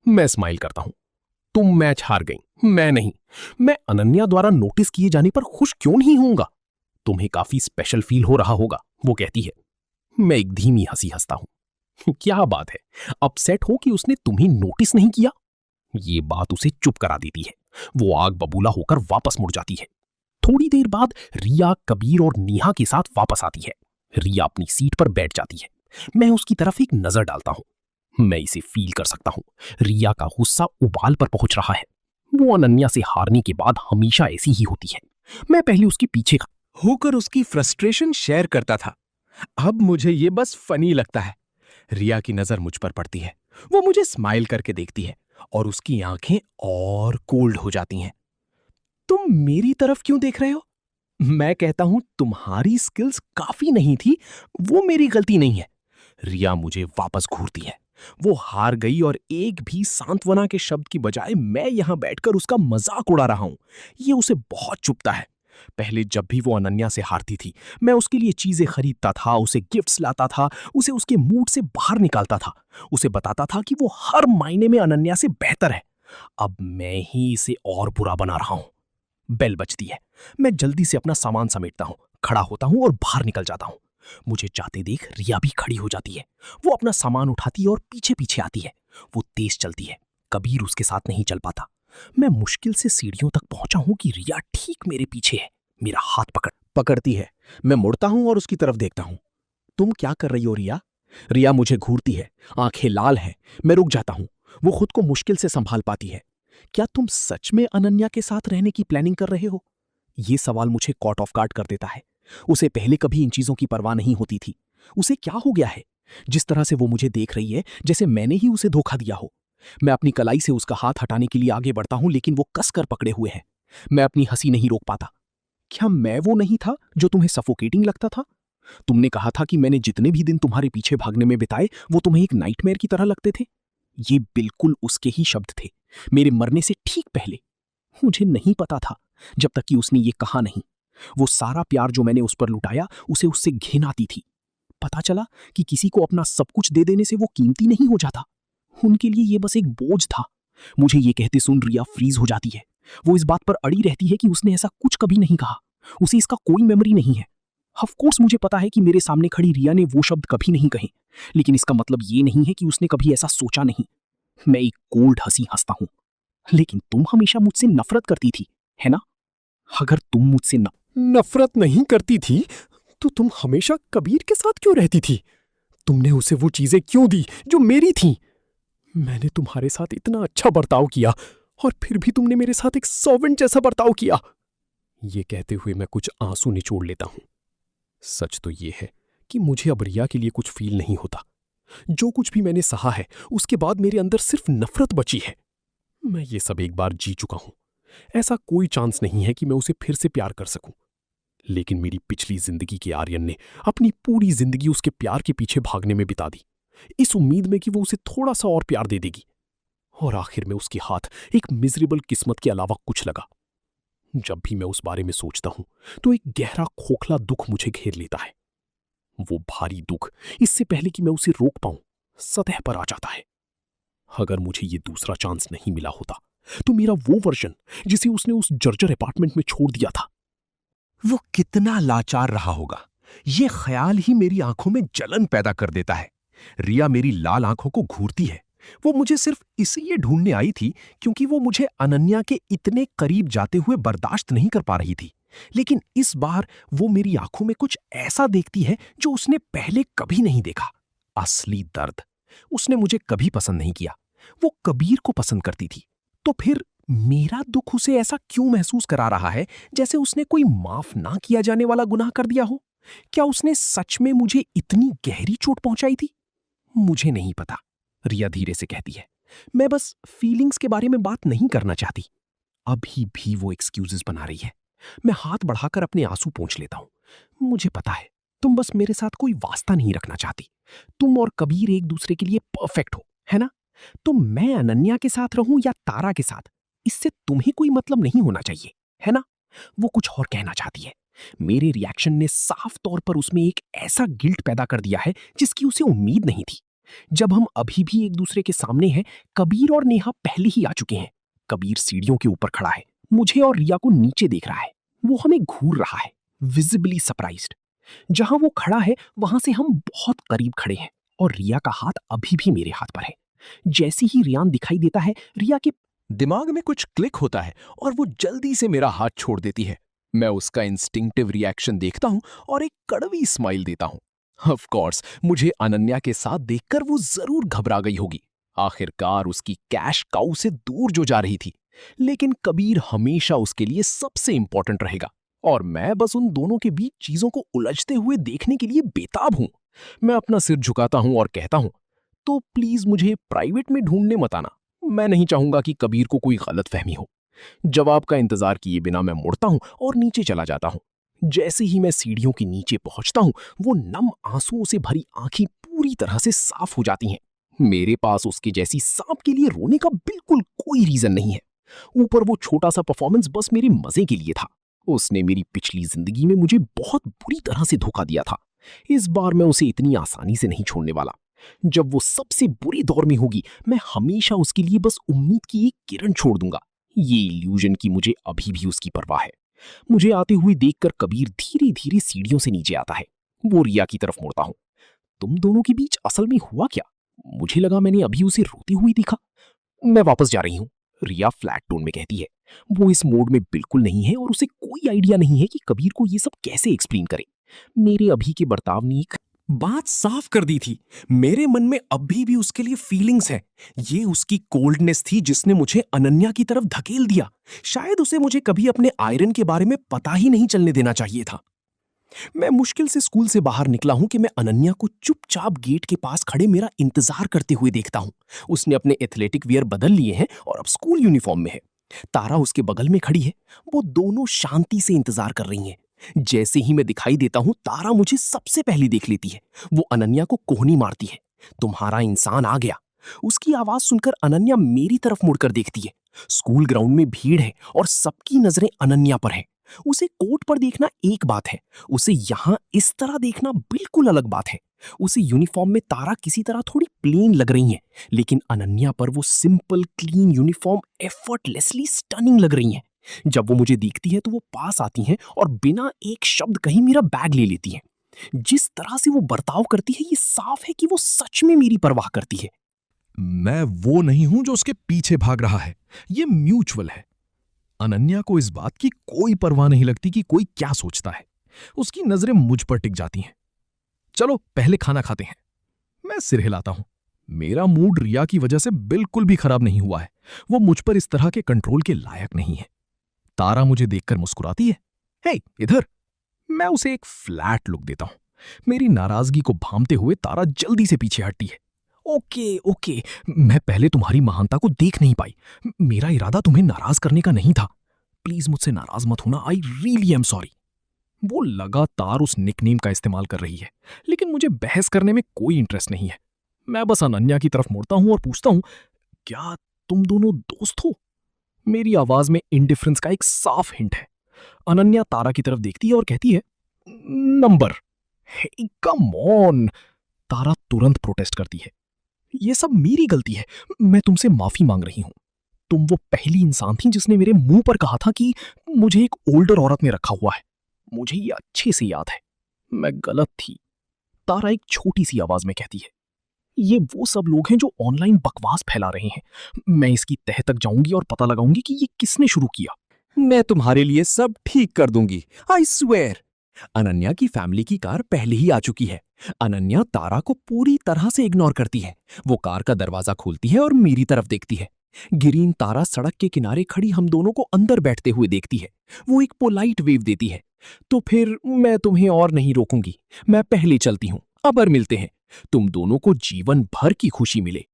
मैं स्माइल करता हूं। तुम मैच हार गई, मैं नहीं। मैं अनन्या द्वारा नोटिस किए जाने पर खुश क्यों नहीं होऊंगा? तुम्हें काफी स्पेशल फील हो रहा होगा, वो कहती है। मैं एक धीमी हंसी हंसता हूं। क्या बात है, अपसेट हो कि उसने तुम्हें नोटिस नहीं किया? ये बात उसे चुप करा देती है। वो आग बबूला होकर वापस मुड़ जाती है। थोड़ी देर बाद रिया, कबीर और नेहा के साथ वापस आती है। रिया अपनी सीट पर बैठ जाती है। मैं उसकी तरफ एक नजर डालता हूं। मैं इसे फील कर सकता हूं। रिया का गुस्सा उबाल पर पहुंच रहा है। वो अनन्या से हारने के बाद हमेशा ऐसी ही होती है। मैं पहले उसके पीछे होकर उसकी फ्रस्ट्रेशन शेयर करता था। अब मुझे ये बस फनी लगता है। रिया की नजर मुझ पर पड़ती है। वो मुझे स्माइल करके देखती है और उसकी आंखें और कोल्ड हो जाती हैं। तुम मेरी तरफ क्यों देख रहे हो? मैं कहता हूं तुम्हारी स्किल्स काफी नहीं थी, वो मेरी गलती नहीं है। रिया मुझे वापस घूरती है। वो हार गई और एक भी सांत्वना के शब्द की बजाय मैं यहां बैठकर उसका मजाक उड़ा रहा हूं। ये उसे बहुत चुभता है। पहले जब भी वो अनन्या से हारती थी, मैं उसके लिए चीजें खरीदता था, उसे गिफ्ट्स लाता था, उसे उसके मूड से बाहर निकालता था, उसे बताता था कि वो हर मायने में अनन्या से बेहतर है। अब मैं ही इसे और बुरा बना रहा हूं। बेल बजती है। मैं जल्दी से अपना सामान समेटता हूं, खड़ा होता हूं और बाहर निकल जाता हूं। मुझे जाते देख रिया भी खड़ी हो जाती है। वो अपना सामान उठाती है और पीछे पीछे आती है। वो तेज चलती है। कबीर उसके साथ नहीं चल पाता। मैं मुश्किल से सीढ़ियों तक पहुंचा हूं कि रिया ठीक मेरे पीछे है। मेरा हाथ पकड़ती है। मैं मुड़ता हूं और उसकी तरफ देखता हूं। तुम क्या कर रही हो रिया? रिया मुझे घूरती है। आंखें लाल हैं। मैं रुक जाता हूं। वो खुद को मुश्किल से संभाल पाती है। क्या तुम सच में अनन्या के साथ रहने की प्लानिंग कर रहे हो? ये सवाल मुझे कॉट ऑफ गार्ड कर देता है। उसे पहले कभी इन चीजों की परवाह नहीं होती थी। उसे क्या हो गया है? जिस तरह से वो मुझे देख रही है, जैसे मैंने ही उसे धोखा दिया हो। मैं अपनी कलाई से उसका हाथ हटाने के लिए आगे बढ़ता हूं, लेकिन वो कसकर पकड़े हुए है। मैं अपनी हंसी नहीं रोक पाता। क्या मैं वो नहीं था जो तुम्हें सफोकेटिंग लगता था? तुमने कहा था कि मैंने जितने भी दिन तुम्हारे पीछे भागने में बिताए, वो तुम्हें एक नाइटमेयर की तरह लगते थे। ये बिल्कुल उसके ही शब्द थे, मेरे मरने से ठीक पहले। मुझे नहीं पता था, जब तक कि उसने ये कहा नहीं। वो सारा प्यार जो मैंने उस पर लुटाया, उसे उससे घिन आती थी। पता चला कि किसी को अपना सब कुछ दे देने से वो कीमती नहीं हो जाता। उनके लिए ये बस एक बोझ था। मुझे ये कहते सुन रिया फ्रीज हो जाती है। वो इस बात पर अड़ी रहती है कि उसने ऐसा कुछ कभी नहीं कहा। उसे इसका कोई मेमोरी नहीं है। ऑफ कोर्स मुझे पता है कि मेरे सामने खड़ी रिया ने वो शब्द कभी नहीं कहे, लेकिन इसका मतलब ये नहीं है कि उसने कभी ऐसा सोचा नहीं। मैं एक कोल्ड हंसी हंसता हूं। लेकिन तुम हमेशा मुझसे नफरत करती थी, है ना? अगर तुम मुझसे नफरत नहीं करती थी तो तुम हमेशा कबीर के साथ क्यों रहती थी? तुमने उसे वो चीजें क्यों दी जो मेरी थीं? मैंने तुम्हारे साथ इतना अच्छा बर्ताव किया और फिर भी तुमने मेरे साथ एक सर्वेंट जैसा बर्ताव किया। ये कहते हुए मैं कुछ आंसू निचोड़ लेता हूं। सच तो ये है कि मुझे अब रिया के लिए कुछ फील नहीं होता। जो कुछ भी मैंने सहा है, उसके बाद मेरे अंदर सिर्फ नफरत बची है। मैं ये सब एक बार जी चुका हूं। ऐसा कोई चांस नहीं है कि मैं उसे फिर से प्यार कर सकूं। लेकिन मेरी पिछली जिंदगी के आर्यन ने अपनी पूरी जिंदगी उसके प्यार के पीछे भागने में बिता दी, इस उम्मीद में कि वो उसे थोड़ा सा और प्यार दे देगी। और आखिर में उसके हाथ एक मिजरेबल किस्मत के अलावा कुछ लगा। जब भी मैं उस बारे में सोचता हूं तो एक गहरा खोखला दुख मुझे घेर लेता है। वो भारी दुख इससे पहले कि मैं उसे रोक पाऊं, सतह पर आ जाता है। अगर मुझे ये दूसरा चांस नहीं मिला होता तो मेरा वो वर्जन जिसे उसने उस जर्जर अपार्टमेंट में छोड़ दिया था, वो कितना लाचार रहा होगा। ये ख्याल ही मेरी आंखों में जलन पैदा कर देता है। रिया मेरी लाल आंखों को घूरती है। वो मुझे सिर्फ इसलिए ढूंढने आई थी क्योंकि वो मुझे अनन्या के इतने करीब जाते हुए बर्दाश्त नहीं कर पा रही थी। लेकिन इस बार वो मेरी आंखों में कुछ ऐसा देखती है जो उसने पहले कभी नहीं देखा। असली दर्द। उसने मुझे कभी पसंद नहीं किया। वो कबीर को पसंद करती थी। तो फिर मेरा दुख उसे ऐसा क्यों महसूस करा रहा है, जैसे उसने कोई माफ ना किया जाने वाला गुनाह कर दिया हो? क्या उसने सच में मुझे इतनी गहरी चोट पहुंचाई थी? मुझे नहीं पता, रिया धीरे से कहती है। मैं बस फीलिंग्स के बारे में बात नहीं करना चाहती। अभी भी वो एक्सक्यूजेस बना रही है। मैं हाथ बढ़ाकर अपने आंसू पोंछ लेता हूं। मुझे पता है तुम बस मेरे साथ कोई वास्ता नहीं रखना चाहती। तुम और कबीर एक दूसरे के लिए परफेक्ट हो, है ना? तो मैं अनन्या के साथ रहूं या तारा के साथ, इससे तुम्हें कोई मतलब नहीं होना चाहिए, है ना? वो कुछ और कहना चाहती है। मेरे रिएक्शन ने साफ तौर पर उसमें एक ऐसा गिल्ट पैदा कर दिया है जिसकी उसे उम्मीद नहीं थी। जब हम अभी भी एक दूसरे के सामने हैं, कबीर और नेहा पहले ही आ चुके हैं। कबीर सीढ़ियों के ऊपर खड़ा है, मुझे और रिया को नीचे देख रहा है। वो हमें घूर रहा है, विजिबली सरप्राइज्ड। जहां वो खड़ा है वहां से हम बहुत करीब खड़े हैं और रिया का हाथ अभी भी मेरे हाथ पर है। जैसे ही रियान दिखाई देता है, रिया के दिमाग में कुछ क्लिक होता है और वो जल्दी से मेरा हाथ छोड़ देती है। मैं उसका इंस्टिंक्टिव रिएक्शन देखता हूं और एक कड़वी स्माइल देता हूं। ऑफ कोर्स मुझे अनन्या के साथ देखकर वो जरूर घबरा गई होगी। आखिरकार उसकी कैश काऊ से दूर जो जा रही थी। लेकिन कबीर हमेशा उसके लिए सबसे इंपॉर्टेंट रहेगा और मैं बस उन दोनों के बीच चीजों को उलझते हुए देखने के लिए बेताब हूं। मैं अपना सिर झुकाता हूं और कहता हूं, तो प्लीज मुझे प्राइवेट में ढूंढने मत आना। मैं नहीं चाहूंगा कि कबीर को कोई गलतफहमी हो। जवाब का इंतजार किए बिना मैं मुड़ता हूं और नीचे चला जाता हूं। जैसे ही मैं सीढ़ियों के नीचे पहुंचता हूं, वो नम आंसुओं से भरी आंखें पूरी तरह से साफ हो जाती हैं। मेरे पास उसके जैसी सांप के लिए रोने का बिल्कुल कोई रीजन नहीं है। ऊपर वो छोटा सा परफॉर्मेंस बस मेरे मजे के लिए था। उसने मेरी पिछली जिंदगी में मुझे बहुत बुरी तरह से धोखा दिया था। इस बार मैं उसे इतनी आसानी से नहीं छोड़ने वाला। जब वो सबसे बुरी दौर में होगी, मैं हमेशा उसके लिए बस उम्मीद की एक किरण छोड़ दूंगा। ये इल्यूजन की मुझे अभी भी उसकी परवाह है। मुझे आते हुए देखकर कबीर धीरे धीरे सीढ़ियों से नीचे आता है। वो रिया की तरफ मुड़ता हूं। तुम दोनों के बीच असल में हुआ क्या? मुझे लगा मैंने अभी उसे रोती हुई देखा। मैं वापस जा रही हूं, रिया फ्लैट टोन में कहती है। वो इस मोड में बिल्कुल नहीं है और उसे कोई आइडिया नहीं है कि कबीर को ये सब कैसे एक्सप्लेन करे। मेरे अभी के बर्ताव ने एक बात साफ कर दी थी। मेरे मन में अभी भी उसके लिए फीलिंग्स है। ये उसकी कोल्डनेस थी जिसने मुझे अनन्या की तरफ धकेल दिया। शायद उसे मुझे कभी अपने आयरन के बारे में पता ही नहीं चलने देना चाहिए था। मैं मुश्किल से स्कूल से बाहर निकला हूं कि मैं अनन्या को चुपचाप गेट के पास खड़े मेरा इंतजार करते हुए देखता हूं। उसने अपने एथलेटिक वियर बदल लिए हैं और अब स्कूल यूनिफॉर्म में है। तारा उसके बगल में खड़ी है। वो दोनों शांति से इंतजार कर रही हैं। जैसे ही मैं दिखाई देता हूं, तारा मुझे सबसे पहले देख लेती है। वो अनन्या को कोहनी मारती है। तुम्हारा इंसान आ गया। उसकी आवाज सुनकर अनन्या मेरी तरफ मुड़कर देखती है। स्कूल ग्राउंड में भीड़ है और सबकी नजरें अनन्या पर हैं। उसे कोर्ट पर देखना एक बात है, उसे यहां इस तरह देखना बिल्कुल अलग बात है। उसे यूनिफॉर्म में तारा किसी तरह थोड़ी प्लेन लग रही है, लेकिन अनन्या पर वो simple clean uniform effortlessly stunning लग रही है। जब वो मुझे देखती है तो वो पास आती हैं और बिना एक शब्द कहीं मेरा बैग ले लेती है। जिस तरह से वो बर्ताव करती है, ये साफ है कि वो सच में मेरी परवाह करती है। मैं वो नहीं हूं जो उसके पीछे भाग रहा है। ये म्यूचुअल है। अनन्या को इस बात की कोई परवाह नहीं लगती कि कोई क्या सोचता है। उसकी नजरें मुझ पर टिक जाती हैं। चलो पहले खाना खाते हैं। मैं सिर हिलाता हूं। मेरा मूड रिया की वजह से बिल्कुल भी खराब नहीं हुआ है। वो मुझ पर इस तरह के कंट्रोल के लायक नहीं है। तारा मुझे देखकर मुस्कुराती है। हे इधर। मैं उसे एक फ्लैट लुक देता हूं। मेरी नाराजगी को भांपते हुए तारा जल्दी से पीछे हटती है। ओके ओके, मैं पहले तुम्हारी महानता को देख नहीं पाई। मेरा इरादा तुम्हें नाराज करने का नहीं था। प्लीज मुझसे नाराज मत होना। I really am sorry. वो लगातार उस निकनेम का इस्तेमाल कर रही है, लेकिन मुझे बहस करने में कोई इंटरेस्ट नहीं है। मैं बस अनन्या की तरफ मुड़ता हूं और पूछता हूं, क्या तुम दोनों दोस्त हो? मेरी आवाज में इंडिफरेंस का एक साफ हिंट है। अनन्या तारा की तरफ देखती है और कहती है, नंबर। Hey come on. तारा तुरंत प्रोटेस्ट करती है। ये सब मेरी गलती है। मैं तुमसे माफी मांग रही हूं। तुम वो पहली इंसान थी जिसने मेरे मुंह पर कहा था कि मुझे एक ओल्डर औरत ने रखा हुआ है। मुझे ये अच्छे से याद है। मैं गलत थी। तारा एक छोटी सी आवाज में कहती है, ये वो सब लोग हैं जो ऑनलाइन बकवास फैला रहे हैं। मैं इसकी तह तक जाऊंगी और पता लगाऊंगी कि ये किसने शुरू किया। मैं तुम्हारे लिए सब ठीक कर दूंगी, आई स्वेयर। अनन्या की फैमिली की कार पहले ही आ चुकी है। अनन्या तारा को पूरी तरह से इग्नोर करती है। वो कार का दरवाजा खोलती है और मेरी तरफ देखती है। गिरीन तारा सड़क के किनारे खड़ी हम दोनों को अंदर बैठते हुए देखती है। वो एक पोलाइट वेव देती है। तो फिर मैं तुम्हें और नहीं रोकूंगी। मैं पहले चलती हूं। अबर मिलते हैं। तुम दोनों को जीवन भर की खुशी मिले।